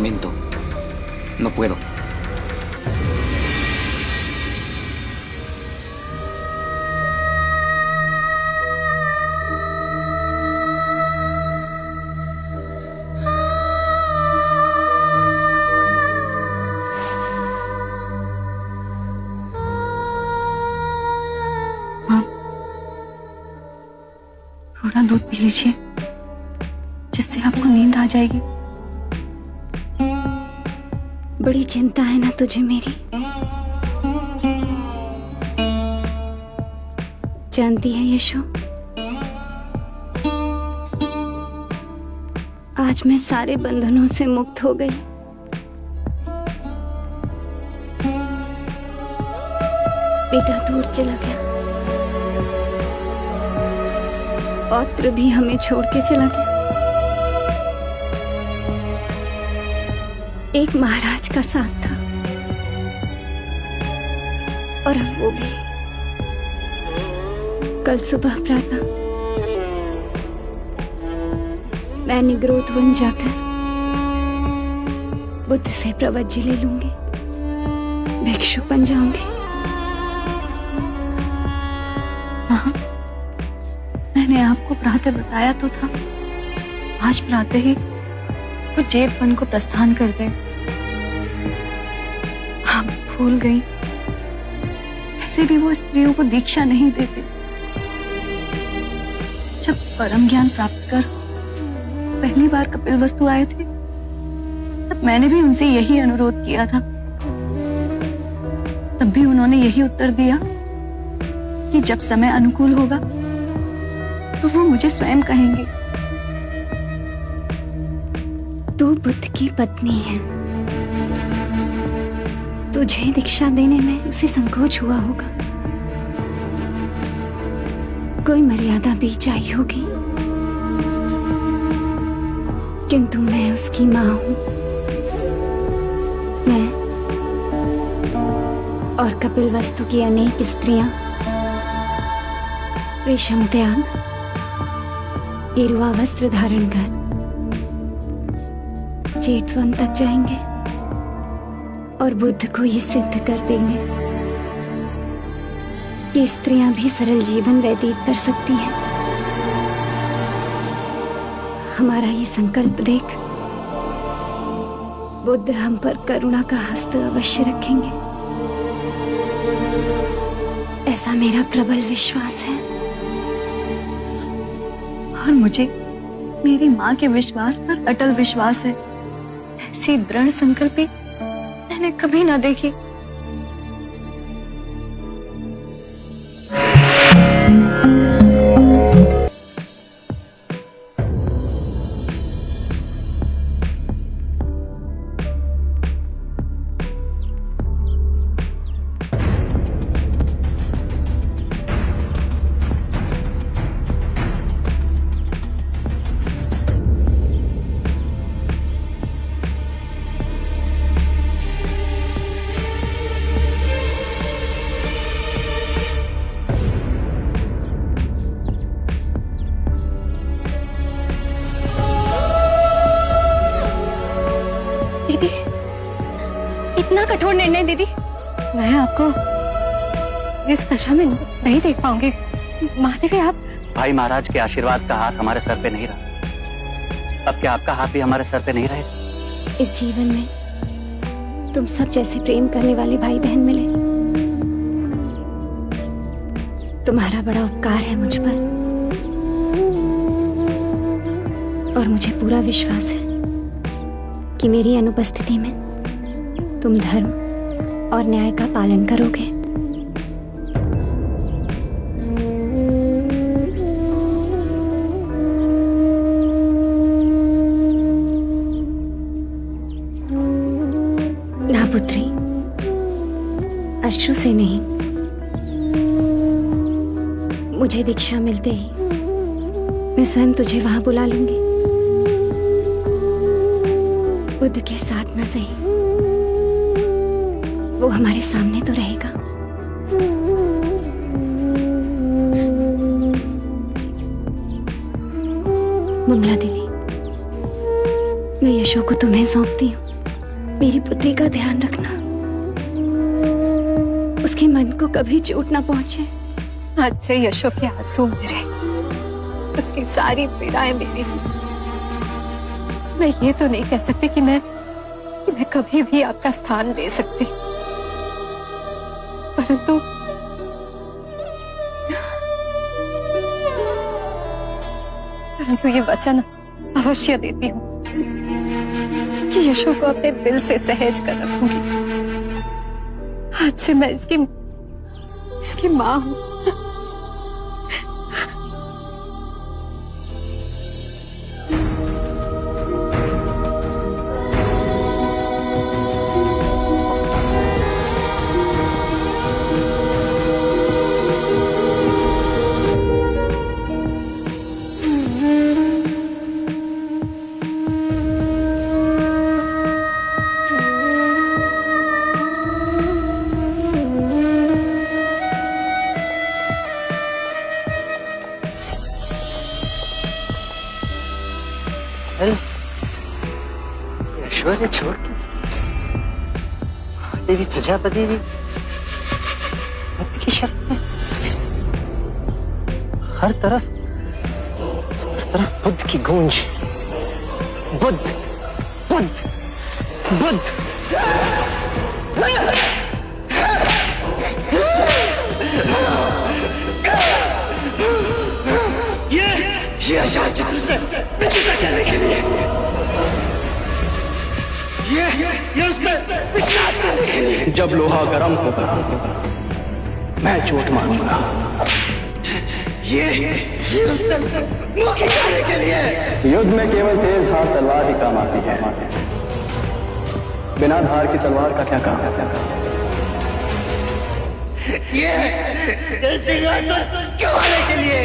lamento. No puedo. थोड़ा दूध P लीजिए, जिससे आपको नींद आ जाएगी। बड़ी चिंता है ना तुझे मेरी? जानती है यशो, आज मैं सारे बंधनों से मुक्त हो गई। बेटा दूर चला गया, पौत्र भी हमें छोड़ के चला गया। एक महाराज का साथ था, और अब वो भी। कल सुबह प्रातः मैं निग्रोध वन जाकर बुद्ध से प्रवज्य ले लूंगी, भिक्षु बन जाऊंगी। मैंने आपको प्रातः बताया तो था, आज प्रातः ही वो जेठ वन को प्रस्थान कर गए। आप भूल गई, ऐसे भी वो स्त्रियों को दीक्षा नहीं देते। जब परम ज्ञान प्राप्त कर पहली बार कपिलवस्तु आए थे, तब मैंने भी उनसे यही अनुरोध किया था। तब भी उन्होंने यही उत्तर दिया कि जब समय अनुकूल होगा तो वो मुझे स्वयं कहेंगे। तू बुद्ध की पत्नी है, तुझे दीक्षा देने में उसे संकोच हुआ होगा, कोई मर्यादा बीच आई होगी। किंतु मैं उसकी मां हूं। मैं और कपिलवस्तु की अनेक स्त्रियां रेशम त्याग, गेरुआ वस्त्र धारण कर जेठवन तक जाएंगे और बुद्ध को ये सिद्ध कर देंगे कि स्त्रियां भी सरल जीवन व्यतीत कर सकती हैं। हमारा ये संकल्प देख बुद्ध हम पर करुणा का हस्त अवश्य रखेंगे, ऐसा मेरा प्रबल विश्वास है। और मुझे मेरी माँ के विश्वास पर अटल विश्वास है। ऐसी दृढ़ संकल्पी मैंने कभी ना देखी। दीदी, इतना कठोर निर्णय दीदी। मैं आपको इस दशा में नहीं देख पाऊंगी। महादेवी, आप भाई महाराज के आशीर्वाद का हाथ हमारे सर पे नहीं रहा, अब क्या आपका हाथ भी हमारे सर पे नहीं रहेगा? इस जीवन में तुम सब जैसे प्रेम करने वाले भाई बहन मिले, तुम्हारा बड़ा उपकार है मुझ पर। और मुझे पूरा विश्वास है कि मेरी अनुपस्थिति में तुम धर्म और न्याय का पालन करोगे। ना पुत्री, अश्रु से नहीं, मुझे दीक्षा मिलते ही मैं स्वयं तुझे वहां बुला लूंगी। बुद्ध के साथ न सही, वो हमारे सामने तो रहेगा। मंगला दीदी, मैं यशो को तुम्हें सौंपती हूँ। मेरी पुत्री का ध्यान रखना, उसके मन को कभी चोट ना पहुंचे। आज से यशो के आंसू मेरे, उसकी सारी पीड़ाएं मेरी। मैं ये तो नहीं कह सकती कि मैं कभी भी आपका स्थान ले सकती, परंतु ये वचन अवश्य देती हूँ कि यशो को अपने दिल से सहेज कर रखूंगी। आज से मैं इसकी माँ हूँ। ऐश्वर्य छोड़ के देवी प्रजापति भी भक्त की शरण में। हर तरफ बुद्ध की गूंज। बुद्ध बुद्ध बुद्ध। ये आजाद चक्र से विचित्र करने के लिए, ये उसमें विश्वास करने के लिए। जब लोहा गर्म होगा मैं चोट मारूंगा। ये उससे मुक्ति करने के लिए। युद्ध में केवल तेज धार तलवार ही काम आती है, बिना धार की तलवार का क्या काम है? ये सिंहासन गंवाने के लिए।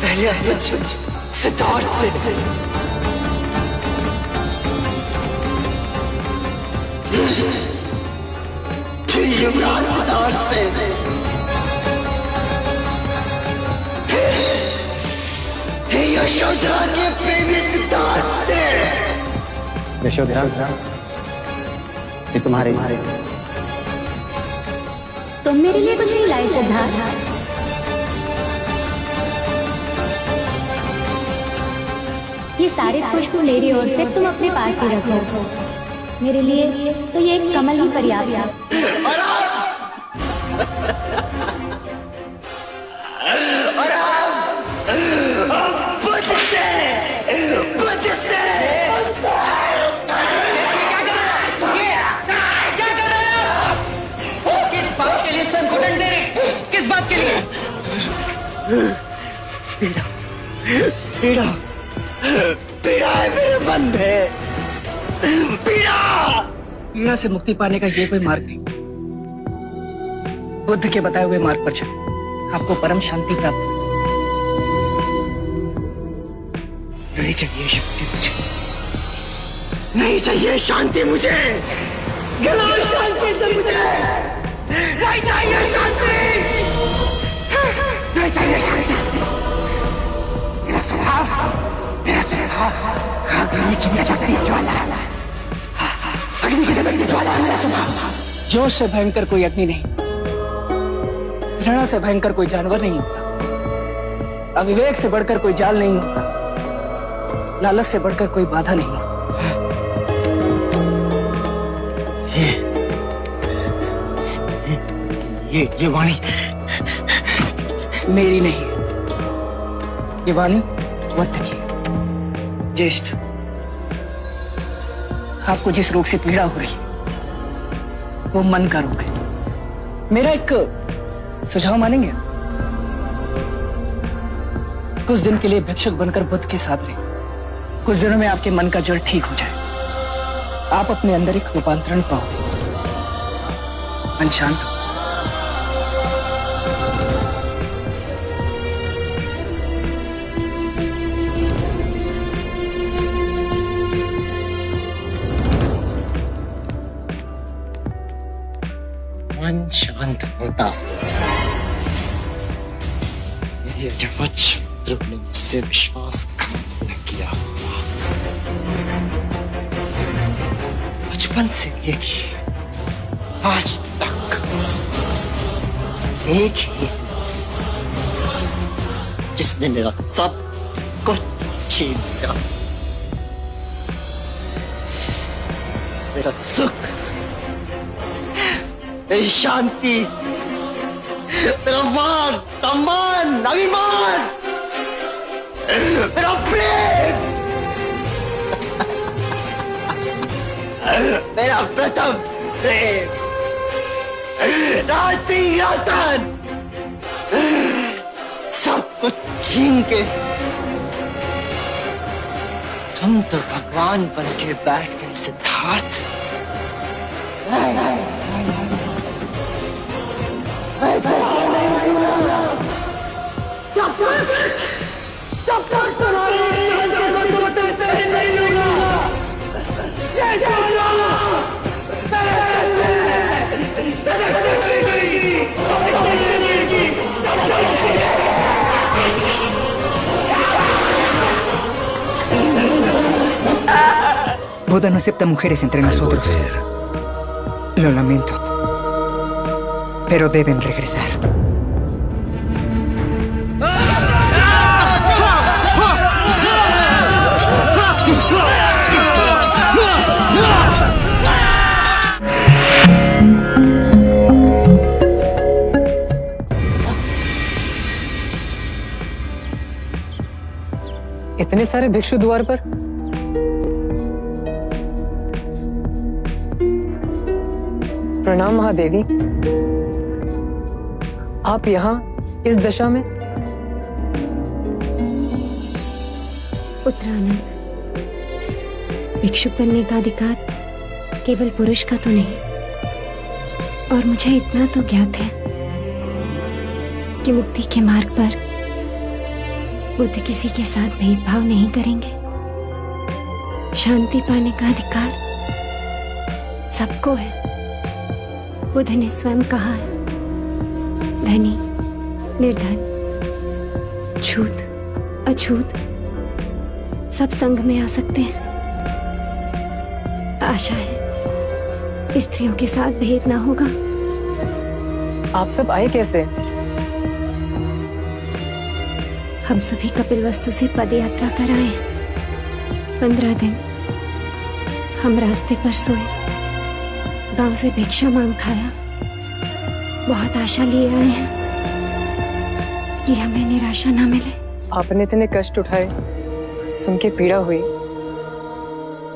पहले सिद्धार्थ से, फिर युवराज सिद्धार्थ से, फिर यशोधरा के प्रेमी सिद्धार्थ से। यशोधरा ये तुम्हारे तुम मेरे लिए कुछ नहीं लाई सिद्धार्थ। ये सारे खुशबू मेरी ओर से तुम अपने पास ही रखो। मेरे लिए तो ये एक कमल ही पर्याप्त है। किस बात के लिए? पीड़ा पीड़ा है मेरे मन में। पीड़ा से मुक्ति पाने का ये कोई मार्ग नहीं। बुद्ध के बताए हुए मार्ग पर चले, आपको परम शांति प्राप्त हो। नहीं चाहिए शक्ति मुझे, नहीं चाहिए शांति मुझे, शांति से मुझे नहीं चाहिए शांति, नहीं चाहिए शांति। मेरा स्वभाव अग्नि की लटकती ज्वाला, अग्नि की लटकती ज्वाला है मेरा स्वभाव। जोश से भयंकर कोई अग्नि नहीं, घृणा से भयंकर कोई जानवर नहीं होता, अविवेक से बढ़कर कोई जाल नहीं होता, लालच से बढ़कर कोई बाधा नहीं होता। ये वाणी मेरी नहीं, ये वाणी वत्थ की। ज्येष्ठ, आपको जिस रोग से पीड़ा हो रही वो मन का रोग है। मेरा एक सुझाव मानेंगे? कुछ दिन के लिए भिक्षुक बनकर बुद्ध के साथ रहे, कुछ दिनों में आपके मन का जड़ ठीक हो जाए, आप अपने अंदर एक रूपांतरण पाओगे। मन शांत हो। ये जब शत्रु ने मुझसे विश्वासघात न किया होगा, बचपन से लेके आज तक एक ही जिसने मेरा सब कुछ छीन लिया, मेरा सुख, मेरी शांति, मेरा मान सम्मान अभिमान, मेरा प्रेम, मेरा प्रथम प्रेम, राजसिंहासन, सब कुछ छीन के तुम तो भगवान बन के बैठ गए सिद्धार्थ। जब तक तुम्हारी नहीं लूंगा, ये जाना Boda no acepta mujeres entre nosotros. Lo lamento. Pero deben regresar. इतने सारे भिक्षु द्वार पर? प्रणाम महादेवी। आप यहाँ इस दशा में? उत्तरानंद, भिक्षु बनने का अधिकार केवल पुरुष का तो नहीं, और मुझे इतना तो ज्ञात है कि मुक्ति के मार्ग पर बुद्ध किसी के साथ भेदभाव नहीं करेंगे। शांति पाने का अधिकार सबको है। बुद्ध ने स्वयं कहा है, धनी, निर्धन, छूत, अछूत सब संग में आ सकते हैं। आशा है स्त्रियों के साथ भेद ना होगा। आप सब आए कैसे? हम सभी कपिलवस्तु से पद यात्रा कर आए हैं। 15 दिन हम रास्ते पर सोए, गांव से भिक्षा मांग खाया, बहुत आशा लिए आए हैं कि हमें निराशा ना मिले। आपने इतने कष्ट उठाए, सुन के पीड़ा हुई,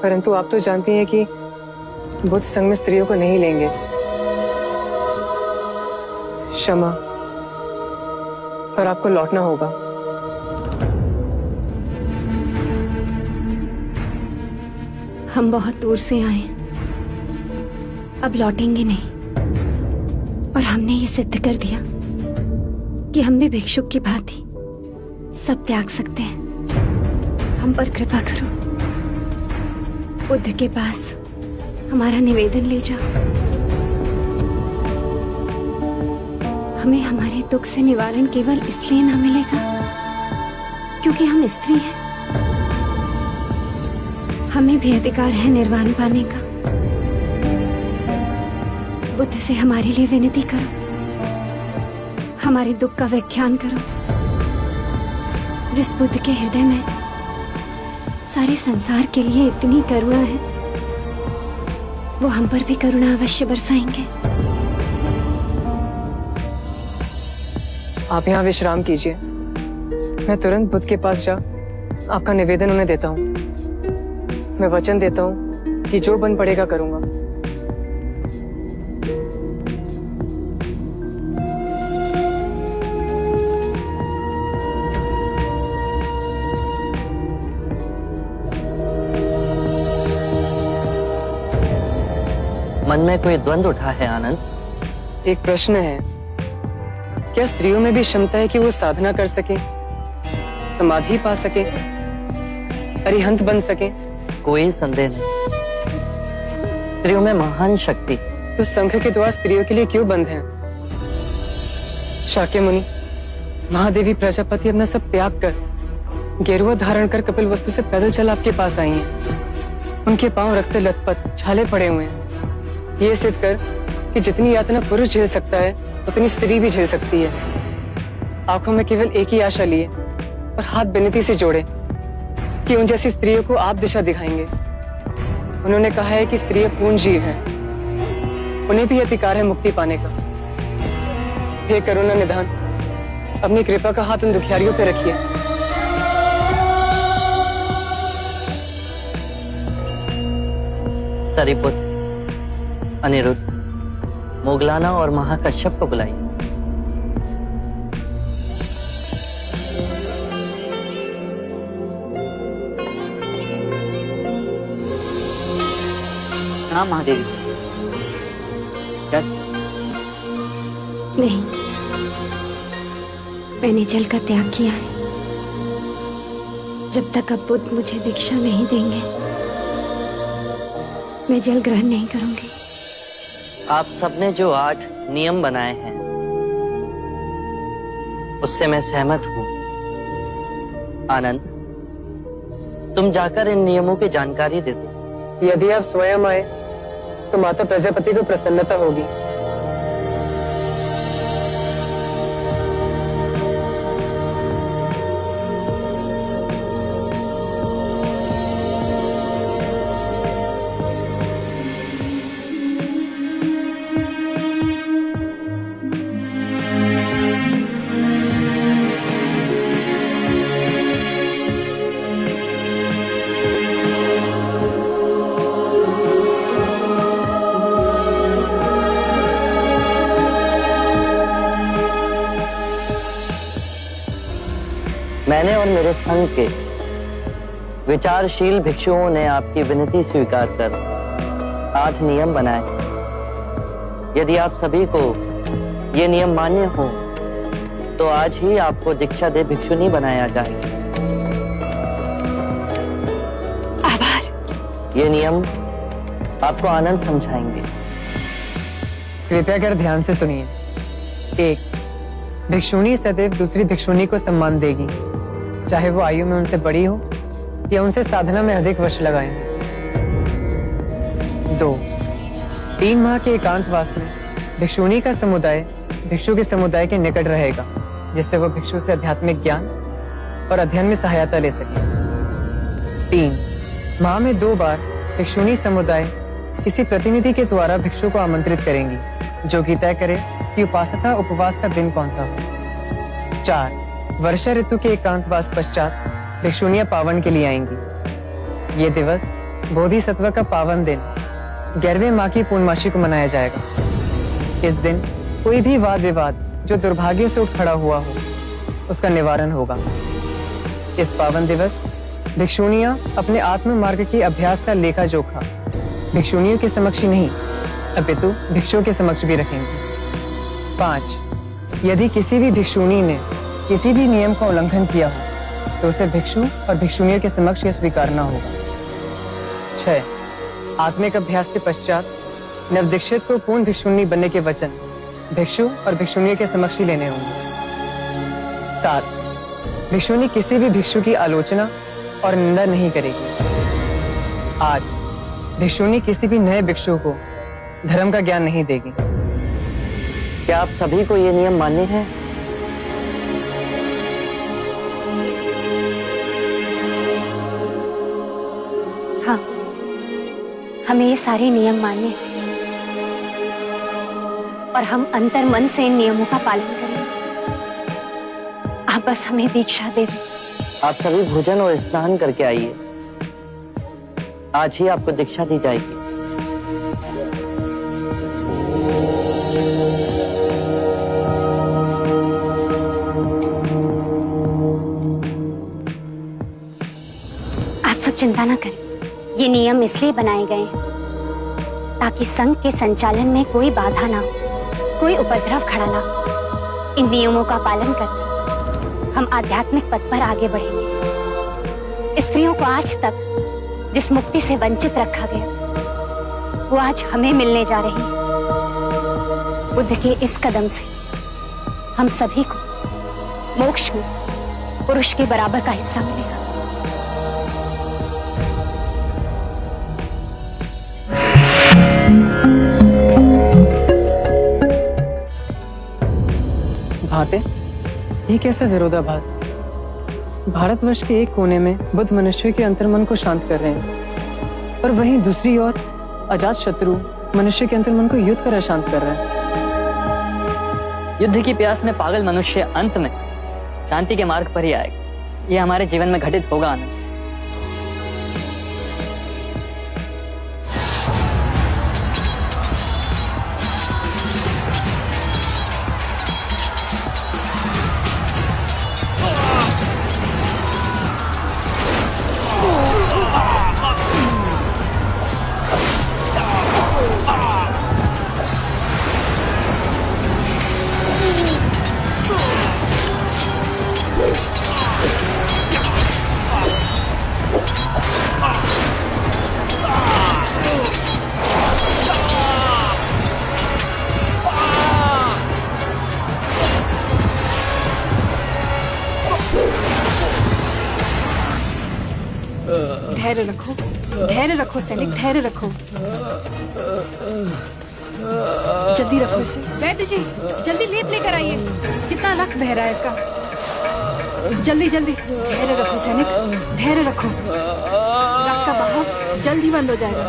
परंतु आप तो जानती हैं कि बुद्ध संग में स्त्रियों को नहीं लेंगे। क्षमा, पर आपको लौटना होगा। हम बहुत दूर से आए हैं, अब लौटेंगे नहीं। और हमने ये सिद्ध कर दिया कि हम भी भिक्षुक की भांति सब त्याग सकते हैं। हम पर कृपा करो, बुद्ध के पास हमारा निवेदन ले जाओ। हमें हमारे दुख से निवारण केवल इसलिए ना मिलेगा क्योंकि हम स्त्री हैं। हमें भी अधिकार है निर्वाण पाने का। बुद्ध से हमारे लिए विनती करो, हमारे दुख का व्याख्यान करो। जिस बुद्ध के हृदय में सारे संसार के लिए इतनी करुणा है, वो हम पर भी करुणा अवश्य बरसाएंगे। आप यहाँ विश्राम कीजिए, मैं तुरंत बुद्ध के पास जा आपका निवेदन उन्हें देता हूँ। मैं वचन देता हूँ कि जो बन पड़ेगा करूंगा। मन में कोई द्वंद्व उठा है आनंद? एक प्रश्न है, क्या स्त्रियों में भी क्षमता है कि वो साधना कर सके, समाधि पा सके, अरिहंत बन सके? कोई संदेह नहीं, स्त्रियों में महान शक्ति। तो संघ के द्वार स्त्रियों के लिए क्यों बंद हैं? शाक्य मुनि, महादेवी प्रजापति अपना सब त्याग कर गेरुआ धारण कर कपिल वस्तु से पैदल चल आपके पास आई हैं। उनके पांव रक्त से लथपथ छाले पड़े हुए हैं, ये सिद्ध कर कि जितनी यातना पुरुष झेल सकता है उतनी स्त्री भी झेल सकती है। आंखों में केवल एक ही आशा लिए और हाथ विनती से जोड़े कि उन जैसी स्त्रियों को आप दिशा दिखाएंगे। उन्होंने कहा है कि स्त्रियां पूर्ण जीव हैं, उन्हें भी अधिकार है मुक्ति पाने का। हे करुणा निधान, अपनी कृपा का हाथ उन दुखियारियों पे रखिए। सरिपुत्र, अनिरुद्ध, मोगलाना और महाकश्यप को बुलाइए। हाँ महादेवी। क्या? नहीं, मैंने जल का त्याग किया है। जब तक अब बुद्ध मुझे दीक्षा नहीं देंगे, मैं जल ग्रहण नहीं करूंगी। आप सबने जो 8 नियम बनाए हैं उससे मैं सहमत हूं। आनंद, तुम जाकर इन नियमों की जानकारी दे दो। यदि आप स्वयं आए तो माता प्रजापति को प्रसन्नता होगी। मैंने और मेरे संघ के विचारशील भिक्षुओं ने आपकी विनती स्वीकार कर 8 नियम बनाए। यदि आप सभी को ये नियम मान्य हो तो आज ही आपको दीक्षा दे भिक्षुनी बनाया जाए। आभार। ये नियम आपको आनंद समझाएंगे। कृपया कर ध्यान से सुनिए। 1, भिक्षुणी सदैव दूसरी भिक्षुणी को सम्मान देगी, चाहे वो आयु में उनसे बड़ी हो या उनसे साधना में अधिक वर्ष लगाए। 2, 3 माह के एकांतवास में भिक्षुणी का समुदाय भिक्षु के समुदाय के निकट रहेगा, जिससे वो भिक्षु से आध्यात्मिक ज्ञान और अध्ययन में सहायता ले सके। 3, माह में 2 बार भिक्षुणी समुदाय किसी प्रतिनिधि के द्वारा भिक्षु को आमंत्रित करेंगी, जो कि तय करे कि उपासना उपवास का दिन कौन सा हो। 4, वर्षा ऋतु के एकांतवास पश्चात भिक्षुणियां पावन के लिए आएंगी। ये दिवस बोधिसत्व का पावन दिन 11वें माह की पूर्णमासी को मनाया जाएगा। इस दिन कोई भी वाद विवाद जो दुर्भाग्य से उठ खड़ा हुआ हो, उसका निवारण होगा। इस पावन दिवस भिक्षुणियां अपने आत्म मार्ग के अभ्यास का लेखा जोखा भिक्षुणियों के समक्ष ही नहीं अपितु भिक्षुओं के समक्ष भी रखेंगे। 5, यदि किसी भी भिक्षुणी ने किसी भी नियम का उल्लंघन किया हो तो उसे भिक्षु और भिक्षुणियों के समक्ष यह स्वीकारना होगा। 6, आत्मिक अभ्यास के पश्चात नवदीक्षित को पूर्ण भिक्षुणी बनने के वचन भिक्षु और भिक्षुणियों के समक्ष ही लेने होंगे। 7, भिक्षुणी किसी भी भिक्षु की आलोचना और निंदा नहीं करेगी। 8, भिक्षुणी किसी भी नए भिक्षु को धर्म का ज्ञान नहीं देगी। क्या आप सभी को ये नियम मान्य हैं? हाँ, हमें ये सारे नियम मान्य हैं और हम अंतर मन से इन नियमों का पालन करेंगे। आप बस हमें दीक्षा दे दें। आप सभी भोजन और स्नान करके आइए। आज ही आपको दीक्षा दी जाएगी। आप सब चिंता न करें। ये नियम इसलिए बनाए गए हैं ताकि संघ के संचालन में कोई बाधा ना हो, कोई उपद्रव खड़ा ना हो। इन नियमों का पालन करके हम आध्यात्मिक पथ पर आगे बढ़ेंगे। स्त्रियों को आज तक जिस मुक्ति से वंचित रखा गया, वो आज हमें मिलने जा रही है। बुद्ध के इस कदम से हम सभी को मोक्ष में पुरुष के बराबर का हिस्सा मिलेगा। भाते, ये कैसा विरोधाभास? भारतवर्ष के एक कोने में बुद्ध मनुष्य के अंतर्मन को शांत कर रहे हैं, पर वहीं दूसरी ओर अजात शत्रु मनुष्य के अंतर्मन को युद्ध कर अशांत कर रहा है। युद्ध की प्यास में पागल मनुष्य अंत में शांति के मार्ग पर ही आएगा। ये हमारे जीवन में घटित होगा आनंद। धैर्य रखो सैनिक, धैर्य रखो। जल्दी रखो इसे। वैद्य जी, जल्दी लेप लेकर आइए। कितना रक्त बह रहा है इसका। जल्दी जल्दी। धैर्य रखो सैनिक, धैर्य रखो। रक्त का बहाव जल्द ही बंद हो जाएगा।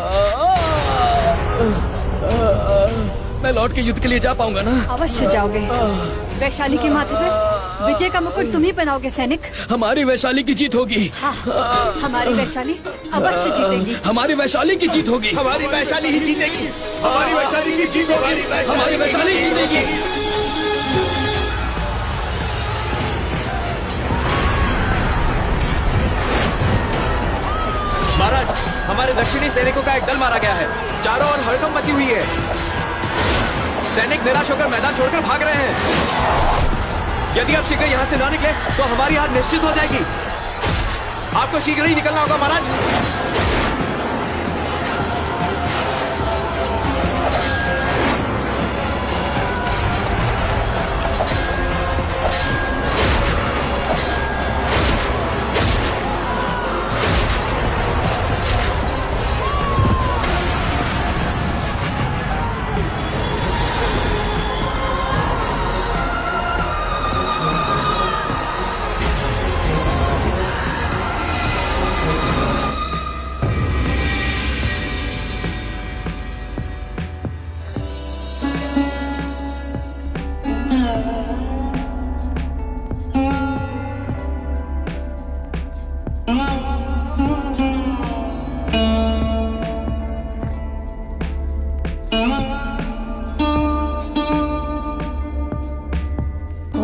मैं लौट के युद्ध के लिए जा पाऊंगा ना? अवश्य जाओगे। वैशाली के माथे पर विजय का मुकुट तुम ही पहनाओगे सैनिक। हमारी वैशाली की जीत होगी। हाँ, हमारी वैशाली अवश्य जीतेगी। हमारी वैशाली की जीत होगी। हमारी वैशाली ही जीतेगी। हमारी वैशाली की जीत होगी। हमारी वैशाली जीतेगी। महाराज, हमारे दक्षिणी सैनिकों का एक दल मारा गया है। चारों ओर हड़कंप मची हुई है। सैनिक निराश होकर मैदान छोड़कर भाग रहे हैं। यदि आप शीघ्र यहाँ से न निकले तो हमारी हार निश्चित हो जाएगी। आपको शीघ्र ही निकलना होगा महाराज।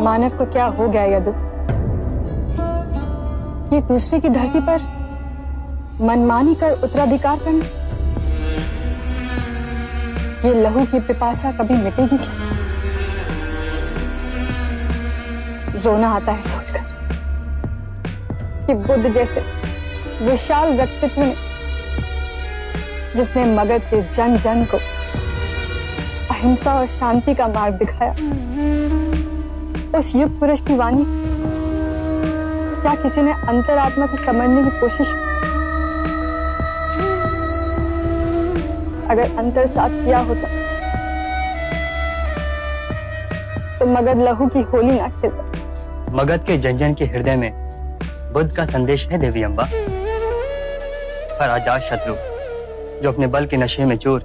मानव को क्या हो गया यदु? ये दूसरे की धरती पर मनमानी कर उत्तराधिकार करना, ये लहू की पिपासा कभी मिटेगी क्या? रोना आता है सोचकर कि बुद्ध जैसे विशाल व्यक्तित्व ने, जिसने मगध के जन जन को अहिंसा और शांति का मार्ग दिखाया, उस युग पुरुष की वाणी क्या किसी ने अंतरात्मा से समझने की कोशिश की? अगर अंतर साथ किया होता तो मगध लहू की होली ना खेलता। मगध के जन जन के हृदय में बुद्ध का संदेश है देवी अम्बा। पर अजात शत्रु जो अपने बल के नशे में चूर,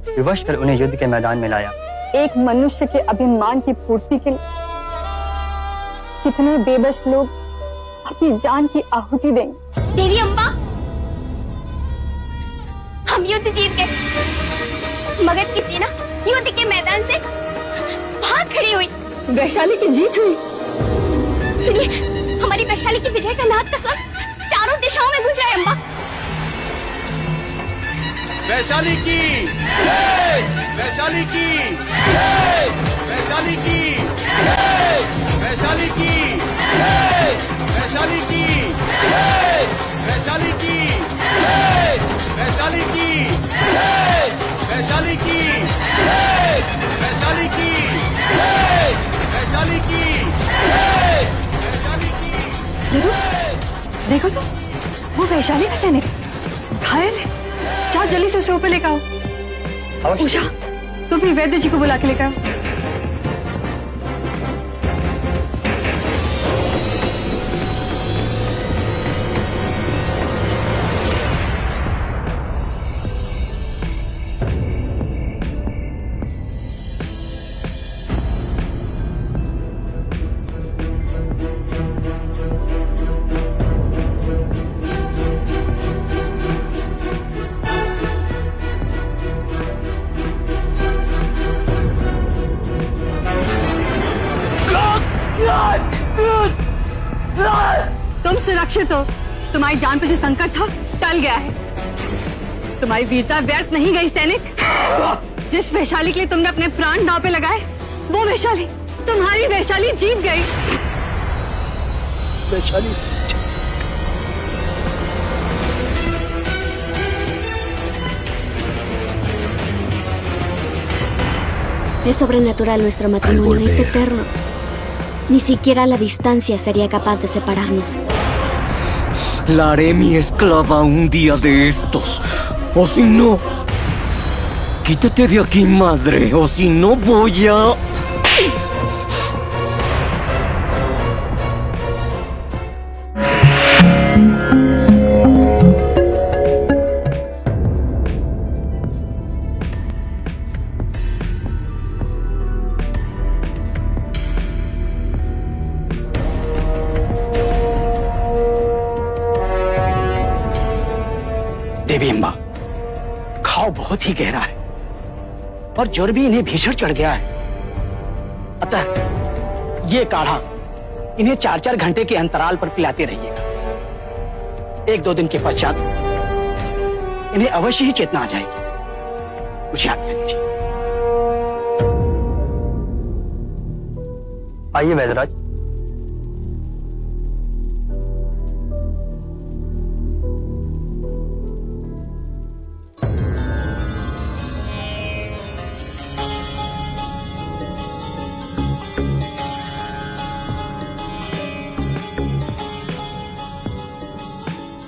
विवश कर उन्हें युद्ध के मैदान में लाया। एक मनुष्य के अभिमान की पूर्ति के लिए कितने बेबस लोग अपनी जान की आहुति देंगे। देवी अम्बा, हम युद्ध जीत गए। मगध की सेना युद्ध के मैदान से भाग खड़ी हुई। वैशाली की जीत हुई। सुनिए, हमारी वैशाली की विजय का नाद का स्वर चारों दिशाओं में गूंज रहा है अम्बा। वैशाली की, वैशाली की, वैशाली की, वैशाली की, वैशाली की, वैशाली की, वैशाली की, वैशाली की, वैशाली की, वैशाली की, देखो तो, वो वैशाली का सैनिक घायल है। जाओ जल्दी से उसे ऊपर लेकर आओ। उषा, तुम भी वैद्य जी को बुला के लेकर आओ। तुम सुरक्षित हो। तुम्हारी जान पर जो संकट था टल गया है। तुम्हारी वीरता व्यर्थ नहीं गई सैनिक। जिस वैशाली के लिए तुमने अपने प्राण दांव पे लगाए, वो वैशाली, तुम्हारी वैशाली जीत गई। Vaishali, Es sobrenatural nuestro matrimonio, es eterno. Ni siquiera la distancia sería capaz de separarnos. La haré mi esclava un día de estos. O si no, quítate de aquí, madre. O si no, voy a... देवी अम्बा, घाव बहुत ही गहरा है और ज्वर भी इन्हें भीषण चढ़ गया है। अतः ये काढ़ा इन्हें 4-4 घंटे के अंतराल पर पिलाते रहिएगा। 1-2 दिन के पश्चात इन्हें अवश्य ही चेतना आ जाएगी। मुझे आज्ञा दीजिए। आइए वैद्यराज।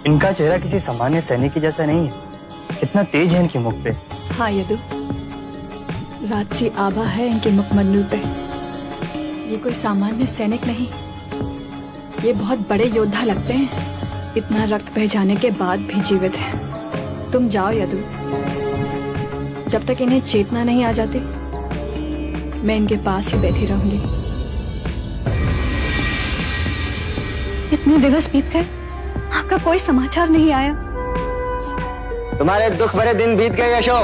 इनका चेहरा किसी सामान्य सैनिक की जैसा नहीं है। कितना तेज है इनके मुख पे। हाँ यदु, राजसी आभा है इनके मुखमंडल पे। ये कोई सामान्य सैनिक नहीं, ये बहुत बड़े योद्धा लगते हैं। इतना रक्त बह जाने के बाद भी जीवित है। तुम जाओ यदु, जब तक इन्हें चेतना नहीं आ जाती मैं इनके पास ही बैठी रहूंगी। इतने दिवस बीत गए, आपका कोई समाचार नहीं आया। तुम्हारे दुख भरे दिन बीत गए यशो।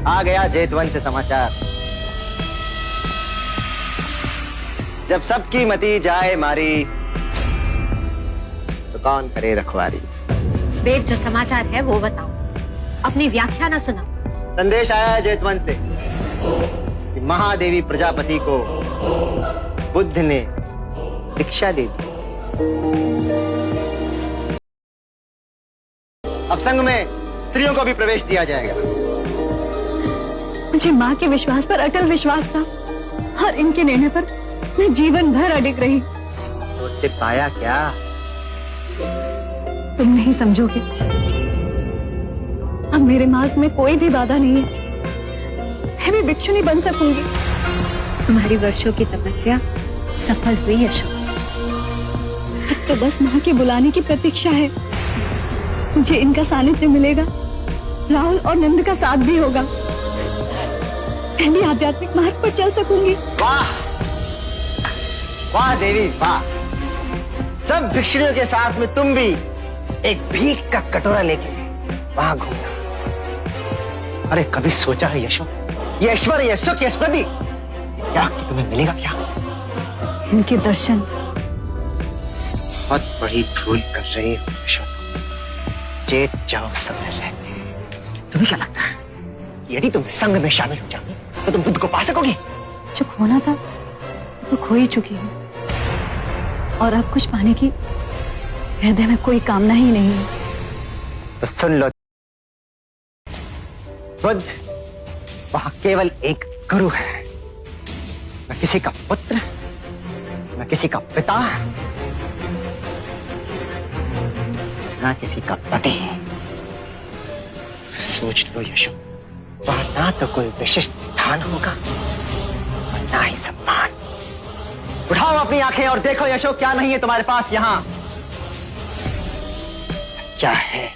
आ गया जेतवन से समाचार। जब सबकी मती जाए मारी तो कौन करे रखवारी। वेद जो समाचार है वो बताओ, अपनी व्याख्या ना सुनाओ। संदेश आया है जेतवन से कि महादेवी प्रजापति को बुद्ध ने दीक्षा दे दी। अब संघ में स्त्रियों को भी प्रवेश दिया जाएगा। मुझे माँ के विश्वास पर अटल विश्वास था और इनके निर्णय पर मैं जीवन भर अडिग रही। तो उससे पाया क्या? तुम नहीं समझोगे। अब मेरे मार्ग में कोई भी बाधा नहीं है। मैं भी भिक्षुनी बन सकूंगी। तुम्हारी वर्षों की तपस्या सफल हुई यशो। अब तो बस माँ के बुलाने की प्रतीक्षा है। मुझे इनका सानिध्य मिलेगा, राहुल और नंद का साथ भी होगा। मैं भी आध्यात्मिक मार्ग पर चल सकूंगी। वाह वाह देवी वाह। सब भिक्षुणियों के साथ में तुम भी एक भीख का कटोरा लेके वहां घूमना। अरे कभी सोचा है यशो, ये ऐश्वर्य, ये सुख, ये स्मृति क्या कि तुम्हें मिलेगा क्या? इनके दर्शन। बहुत बड़ी भूल कर रही हो यशो। चेत जाओ समय रहते। तुम्हें क्या लगता है यदि तुम संघ में शामिल हो जाओगे तो तुम बुद्ध को पा सकोगे? जो खोना था तो खो ही चुकी हूँ और अब कुछ पाने की हृदय में कोई कामना ही नहीं है। तो सुन लो, बुद्ध वहां केवल एक गुरु है, न किसी का पुत्र, न किसी का पिता, ना किसी का पति। सोच लो यशो, वहां ना तो कोई विशिष्ट स्थान होगा और ना ही सम्मान। उठाओ अपनी आंखें और देखो यशो, क्या नहीं है तुम्हारे पास यहाँ। क्या है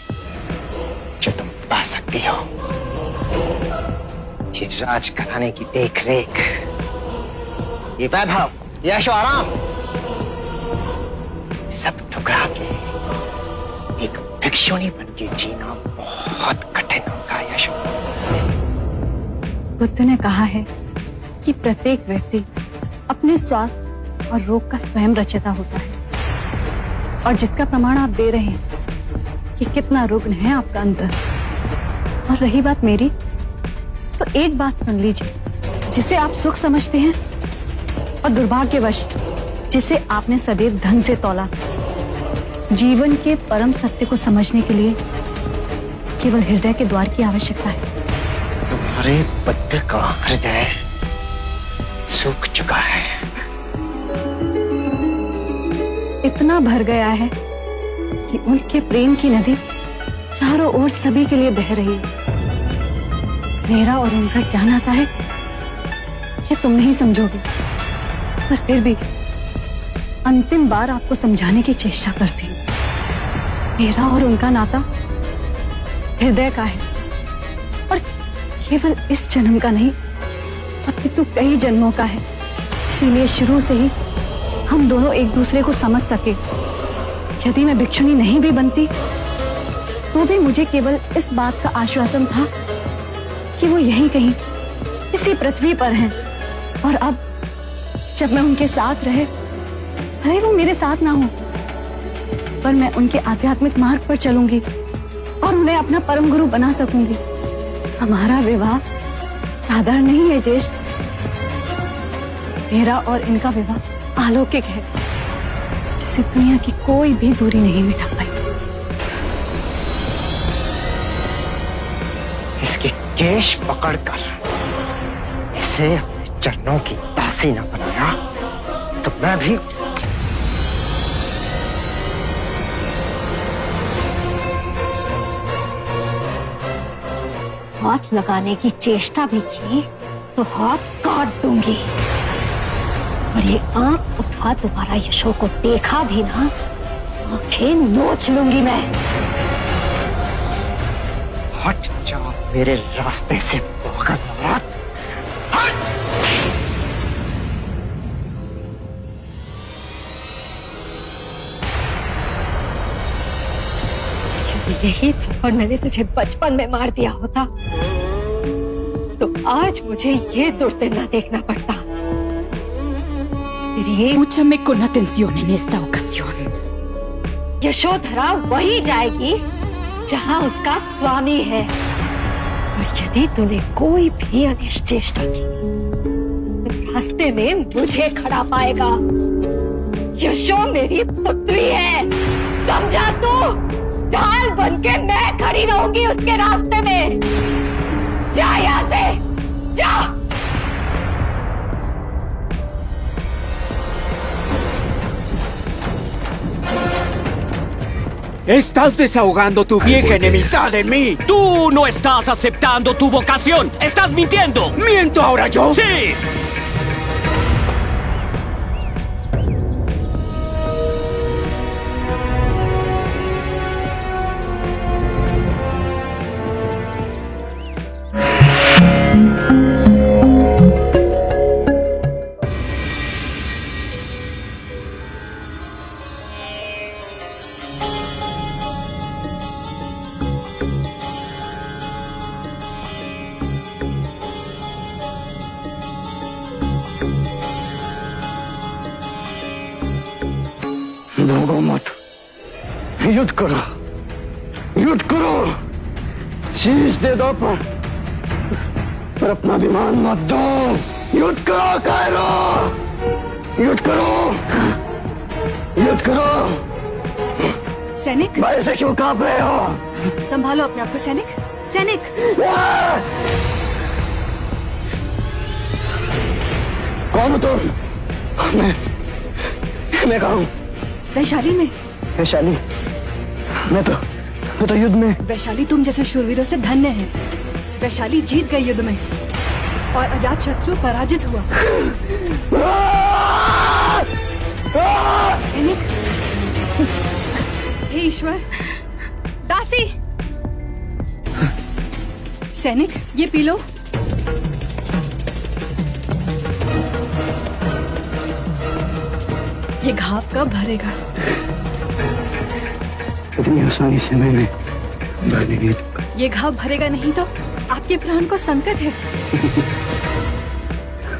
जो तुम पा सकती हो? ये राज घराने की देख रेख, ये वैभव, ये ऐशो आराम, सब ठुकरा के एक भिक्षुणी बन के जीना बहुत कठिन होगा यशो। बुद्ध ने कहा है कि प्रत्येक व्यक्ति अपने स्वास्थ्य और रोग का स्वयं रचयिता होता है, और जिसका प्रमाण आप दे रहे हैं कि कितना रुग्ण है आपका अंतर। और रही बात मेरी, तो एक बात सुन लीजिए, जिसे आप सुख समझते हैं और दुर्भाग्यवश जिसे आपने सदैव धन से तौला, जीवन के परम सत्य को समझने के लिए केवल हृदय के द्वार की आवश्यकता है। तुम्हारे बुद्ध का हृदय सूख चुका है, इतना भर गया है कि उनके प्रेम की नदी चारों ओर सभी के लिए बह रही है। मेरा और उनका क्या नाता है ये तुम नहीं समझोगे, पर फिर भी अंतिम बार आपको समझाने की चेष्टा करती हूँ। मेरा और उनका नाता हृदय का है, और केवल इस जन्म का नहीं, अपितु कई जन्मों का है। इसीलिए शुरू से ही हम दोनों एक दूसरे को समझ सके। यदि मैं भिक्षुणी नहीं भी बनती तो भी मुझे केवल इस बात का आश्वासन था कि वो यहीं कहीं इसी पृथ्वी पर हैं। और अब जब मैं उनके साथ रहे, भले वो मेरे साथ ना हो, पर मैं उनके आध्यात्मिक मार्ग पर चलूंगी और उन्हें अपना परम गुरु बना सकूंगी। हमारा विवाह साधारण नहीं है ज्येष्ठ, मेरा और इनका विवाह अलौकिक है, जिसे दुनिया की कोई भी दूरी नहीं मिटा पाई। इसके केश पकड़कर इसे अपने चरणों की दासी न बनाया तो मैं भी हाथ लगाने की चेष्टा भी की तो हाथ काट दूंगी। और ये आंख उठा दोबारा यशो को देखा भी ना, आंखें नोच लूंगी मैं। हट जाओ मेरे रास्ते से पागल औरत। यही थप्पड़ मैंने तुझे बचपन में मार दिया होता तो आज मुझे ये दुर्दिन देखना पड़ता। Escúchame con atención en esta ocasión. Yashodhara वही जाएगी जहां उसका स्वामी है, और यदि तूने कोई भी अनिष्ट चेष्टा की तो रास्ते में मुझे खड़ा पाएगा। यशो मेरी पुत्री है, समझा तू? ढाल बन के मैं खड़ी रहूंगी उसके रास्ते में। जा यहाँ से, जा। Estás desahogando tu vieja enemistad en mí. Tú no estás aceptando tu vocación. Estás mintiendo. ¿Miento ahora yo? Sí. भागो मत, युद्ध करो, युद्ध करो, शीश दे दो पर अपना विमान मत दो। युद्ध करो कायरो, युद्ध करो, युद्ध करो। सैनिक, भाई से क्यों कांप रहे हो? संभालो अपने आप को सैनिक। सैनिक, कौन हो तुम? मैं कहा हूँ वैशाली में। वैशाली, मैं तो युद्ध में। वैशाली तुम जैसे शूरवीरों से धन्य है। वैशाली जीत गई युद्ध में और अजात शत्रु पराजित हुआ। सैनिक, हे ईश्वर, दासी, सैनिक ये पी लो। ये घाव कब भरेगा? इतनी आसानी से मैंने भरने नहीं। ये घाव भरेगा नहीं तो आपके प्राण को संकट है।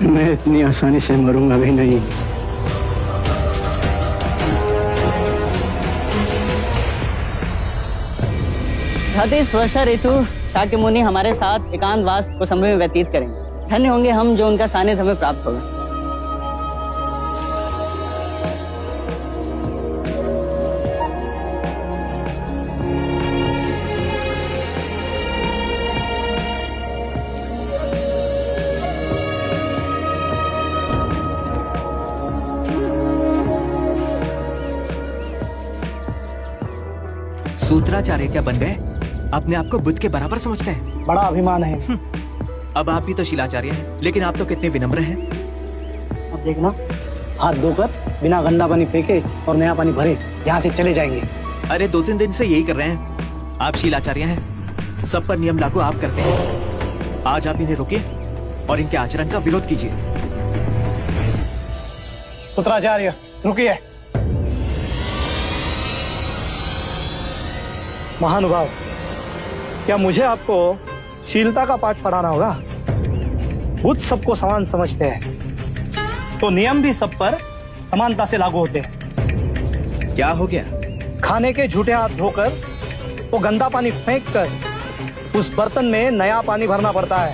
मैं इतनी आसानी से मरूंगा भी नहीं। इस वर्षा ऋतु शाक्य मुनि हमारे साथ एकांतवास को समय में व्यतीत करेंगे। धन्य होंगे हम जो उनका सानिध्य हमें प्राप्त होगा। सूत्राचार्य क्या बन गए? अपने आप को बुद्ध के बराबर समझते हैं। बड़ा अभिमान है। अब आप भी तो शिलाचार्य हैं, लेकिन आप तो कितने विनम्र हैं। अब देखना, हाथ धोकर बिना गंदा पानी फेंके और नया पानी भरे यहाँ से चले जाएंगे। अरे 2-3 दिन से यही कर रहे हैं। आप शिलाचार्य हैं, सब पर नियम लागू आप करते हैं। आज आप इन्हें रोकिए और इनके आचरण का विरोध कीजिए। सूत्राचार्य रुकिए। महानुभाव, क्या मुझे आपको शीलता का पाठ पढ़ाना होगा? बुद्ध सबको समान समझते हैं, तो नियम भी सब पर समानता से लागू होते हैं। क्या हो गया? खाने के झूठे हाथ धोकर वो गंदा पानी फेंककर उस बर्तन में नया पानी भरना पड़ता है।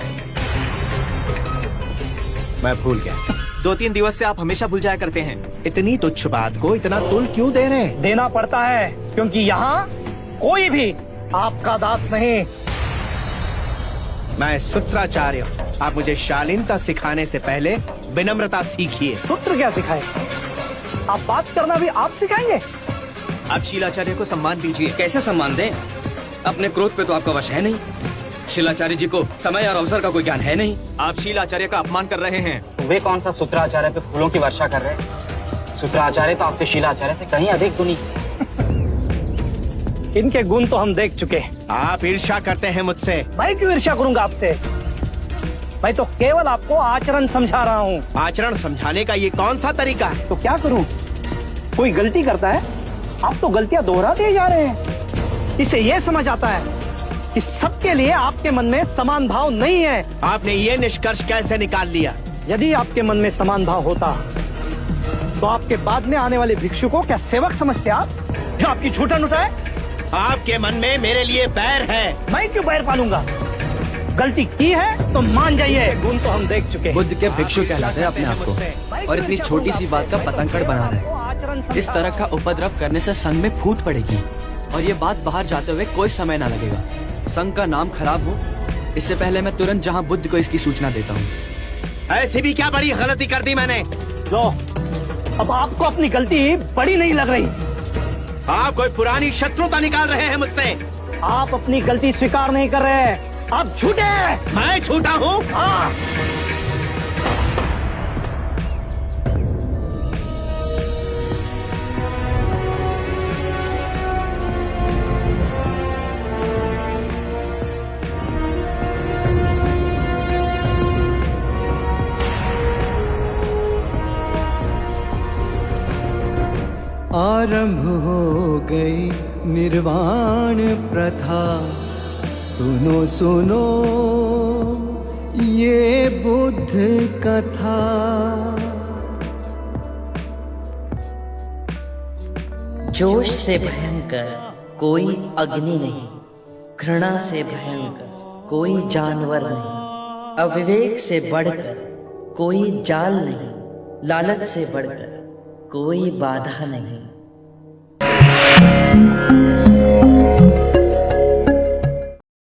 मैं भूल गया। 2-3 दिवस से आप हमेशा भूल जाया करते हैं। इतनी तुच्छ बात को इतना तुल क्यों दे रहे हैं? देना पड़ता है क्योंकि यहाँ कोई भी आपका दास नहीं। मैं सूत्राचार्य हूँ। आप मुझे शालीनता सिखाने से पहले विनम्रता सीखिए। सूत्र क्या सिखाए? आप बात करना भी आप सिखाएंगे? आप शिलाचार्य को सम्मान दीजिए। कैसे सम्मान दें? अपने क्रोध पे तो आपका वश है नहीं। शिलाचार्य जी को समय और अवसर का कोई ज्ञान है नहीं। आप शिलाचार्य का अपमान कर रहे हैं। वे कौन सा सूत्राचार्य पे फूलों की वर्षा कर रहे हैं? सूत्राचार्य तो आपके शिलाचार्य से कहीं अधिक गुणी। इनके गुण तो हम देख चुके। आप ईर्ष्या करते हैं मुझसे। मैं क्यों ईर्ष्या करूंगा आपसे? मैं तो केवल आपको आचरण समझा रहा हूँ। आचरण समझाने का ये कौन सा तरीका है? तो क्या करूँ? कोई गलती करता है, आप तो गलतियाँ दोहराते जा रहे हैं। इससे ये समझ आता है कि सबके लिए आपके मन में समान भाव नहीं है। आपने ये निष्कर्ष कैसे निकाल लिया? यदि आपके मन में समान भाव होता तो आपके बाद में आने वाले भिक्षु को क्या सेवक समझते आप, जो आपकी झूठन उठाए? आपके मन में मेरे लिए बैर है। मैं क्यों बैर पालूंगा? गलती की है तो मान जाइए। गुण तो हम देख चुके हैं। बुद्ध के भिक्षु कहलाते हैं अपने आप को, और इतनी छोटी सी बात का पतंगड़ बना रहे। इस तरह का उपद्रव करने से संघ में फूट पड़ेगी और ये बात बाहर जाते हुए कोई समय ना लगेगा। संघ का नाम खराब हो, इससे पहले मैं तुरंत जहाँ बुद्ध को इसकी सूचना देता हूँ। ऐसी भी क्या बड़ी गलती कर दी मैंने? लो, अब आपको अपनी गलती बड़ी नहीं लग रही। आप कोई पुरानी शत्रुता निकाल रहे हैं मुझसे। आप अपनी गलती स्वीकार नहीं कर रहे हैं, आप झूठे हैं। मैं झूठा हूँ? हाँ। आरंभ हो गई निर्वाण प्रथा, सुनो सुनो ये बुद्ध कथा। जोश से भयंकर कोई अग्नि नहीं, घृणा से भयंकर कोई जानवर नहीं, अविवेक से बढ़कर कोई जाल नहीं, लालच से बढ़कर कोई बाधा नहीं।